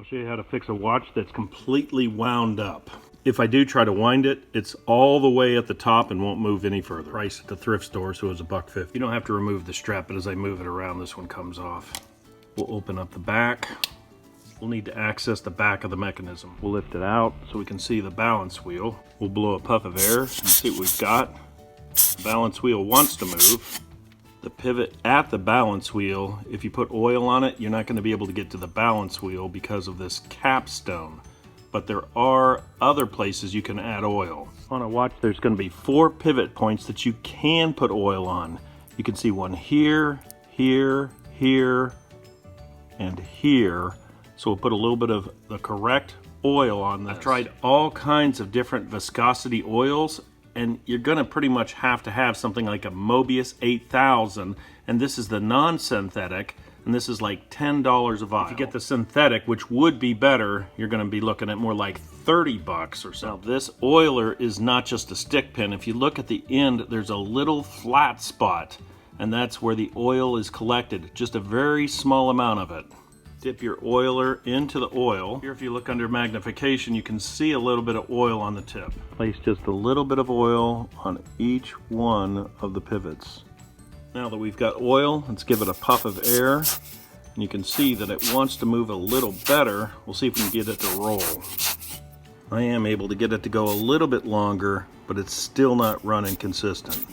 show you how to fix a watch that's completely wound up. If I do try to wind it, it's all the way at the top and won't move any further. Price at the thrift store, so it was $1.50. You don't have to remove the strap, but as I move it around, this one comes off. We'll open up the back. We'll need to access the back of the mechanism. We'll lift it out so we can see the balance wheel. We'll blow a puff of air and see what we've got. The balance wheel wants to move. The pivot at the balance wheel, if you put oil on it, you're not going to be able to get to the balance wheel because of this capstone. But there are other places you can add oil. On a watch, there's going to be 4 pivot points that you can put oil on. You can see one here, here, here, and here. So we'll put a little bit of the correct oil on this. I've tried all kinds of different viscosity oils, and you're gonna pretty much have to have something like a Mobius 8000, and this is the non-synthetic, and this is like $10 a vial. If you get the synthetic, which would be better, you're gonna be looking at more like 30 bucks or so. Now, this oiler is not just a stick pin. If you look at the end, there's a little flat spot, and that's where the oil is collected, just a very small amount of it. Dip your oiler into the oil. Here, if you look under magnification, you can see a little bit of oil on the tip. Place just a little bit of oil on each one of the pivots. Now that we've got oil, let's give it a puff of air. And you can see that it wants to move a little better. We'll see if we can get it to roll. I am able to get it to go a little bit longer, but it's still not running consistent.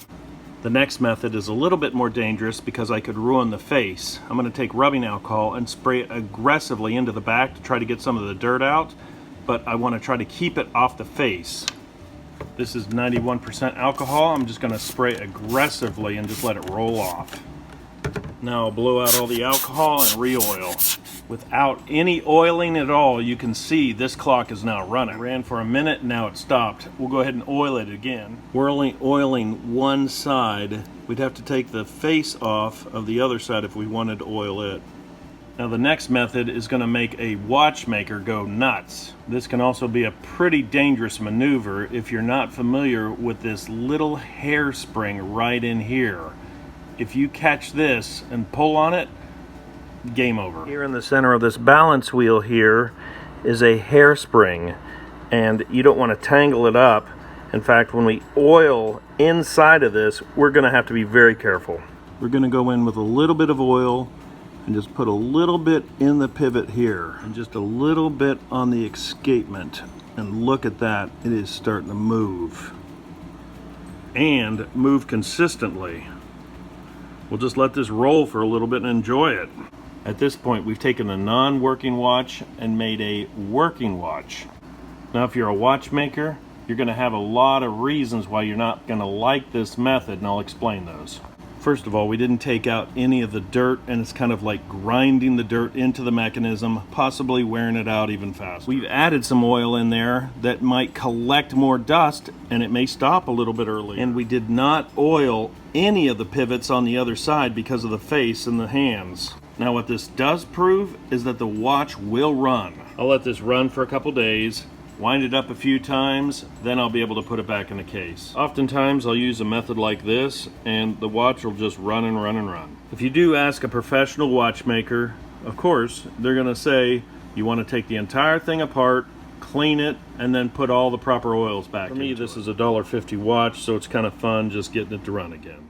The next method is a little bit more dangerous because I could ruin the face. I'm going to take rubbing alcohol and spray it aggressively into the back to try to get some of the dirt out, but I want to try to keep it off the face. This is 91% alcohol. I'm just going to spray aggressively and just let it roll off. Now I'll blow out all the alcohol and re-oil. Without any oiling at all, you can see this clock is now running. It ran for a minute, now it stopped. We'll go ahead and oil it again. We're only oiling one side. We'd have to take the face off of the other side if we wanted to oil it. Now the next method is going to make a watchmaker go nuts. This can also be a pretty dangerous maneuver if you're not familiar with this little hairspring right in here. If you catch this and pull on it, game over. Here in the center of this balance wheel here is a hairspring, and you don't want to tangle it up. In fact, when we oil inside of this, we're going to have to be very careful. We're going to go in with a little bit of oil and just put a little bit in the pivot here and just a little bit on the escapement, and look at that, it is starting to move and move consistently. We'll just let this roll for a little bit and enjoy it. At this point, we've taken a non-working watch and made a working watch. Now, if you're a watchmaker, you're going to have a lot of reasons why you're not going to like this method, and I'll explain those. First of all, we didn't take out any of the dirt, and it's kind of like grinding the dirt into the mechanism, possibly wearing it out even faster. We've added some oil in there that might collect more dust, and it may stop a little bit early. And we did not oil any of the pivots on the other side because of the face and the hands. Now what this does prove is that the watch will run. I'll let this run for a couple days, wind it up a few times, then I'll be able to put it back in the case. Oftentimes I'll use a method like this and the watch will just run and run and run. If you do ask a professional watchmaker, of course, they're gonna say you wanna take the entire thing apart, clean it, and then put all the proper oils back. For me, this is a $1.50 watch, so it's kind of fun just getting it to run again.